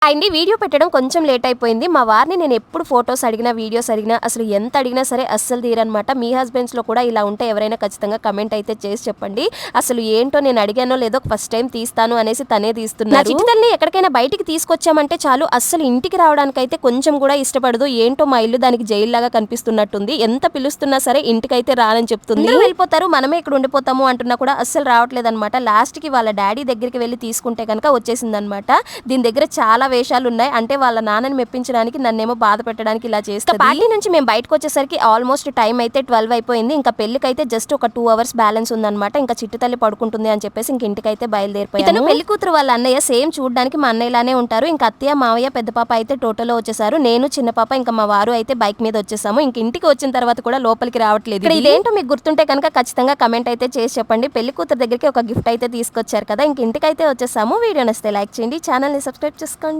అండి వీడియో పెట్టడం కొంచెం లేట్ అయిపోయింది. మా వారిని నేను ఎప్పుడు ఫోటోస్ అడిగినా, వీడియోస్ అడిగినా, అసలు ఎంత అడిగినా సరే అస్సలు తీరనమాట. మీ హస్బెండ్స్‌లో కూడా ఇలా ఉంటే ఎవరైనా ఖచ్చితంగా కమెంట్ అయితే చేసి చెప్పండి. అసలు ఏంటో నేను అడిగానో లేదో ఫస్ట్ టైం తీస్తాను అనేసి తనే తీస్తున్నారు. నా చిట్టి తల్లిని ఎక్కడికైనా బయటికి తీసుకొచ్చామంటే చాలు అస్సలు ఇంటికి రావడానికైతే కొంచెం కూడా ఇష్టపడదు. ఏంటో మా ఇల్లు దానికి జైల్లాగా కనిపిస్తున్నట్టుంది. ఎంత పిలుస్తున్నా సరే ఇంటికైతే రానని చెప్తుంది. అందరూ వెళ్ళిపోతారు, మనమే ఇక్కడ ఉండిపోతాము అంటున్నా కూడా అస్సలు రావట్లేదనమాట. లాస్ట్‌కి వాళ్ళ డాడీ దగ్గరికి వెళ్ళి తీసుకుంటే కనుక వచ్చేసిందనమాట. దీని దగ్గర చాలా వేషాలు ఉన్నాయి. అంటే వాళ్ళ నాన్నని మెప్పించడానికి నన్నేమో బాధ పెట్టడానికి ఇలా చేస్తది. పార్టీ నుంచి మేము బయటకు వచ్చేసరికి ఆల్మోస్ట్ టైం అయితే 12 అయిపోయింది. ఇంకా పెళ్లికైతే జస్ట్ ఒక 2 అవర్స్ బ్యాలెన్స్ ఉందన్నమాట. ఇంకా చిట్టి తల్లి పడుకుంటుంది అని చెప్పేసి ఇంక ఇంటికైతే బయలుదేరిపోయాము. ఇతను పెళ్లి కూతురు వాళ్ళ అన్నయ్య సేమ్ చూడడానికి మా అన్నయ్యలానే ఉంటారు. ఇంకా అత్తయ్య మావయ్య పెద్ద పాప అయితే టోటోలో వచ్చేసారు. నేను చిన్న పాప ఇంకా మా వారు అయితే బైక్ మీద వచ్చేసాము. ఇంక ఇంటికి వచ్చిన తర్వాత కూడా లోపలికి రావట్లేదు. ఇక్కడ ఇదేంటో మీకు గుర్తుంటే కనుక ఖచ్చితంగా కమెంట్ అయితే చేసి చెప్పండి. పెళ్లి కూతురు దగ్గరికి ఒక గిఫ్ట్ అయితే తీసుకొచ్చారు కదా. ఇంక ఇంటికైతే వచ్చేసాము. వీడియో నచ్చితే లైక్ చేయండి, ఛానల్ ని సబ్స్క్రైబ్ చేసుకోండి.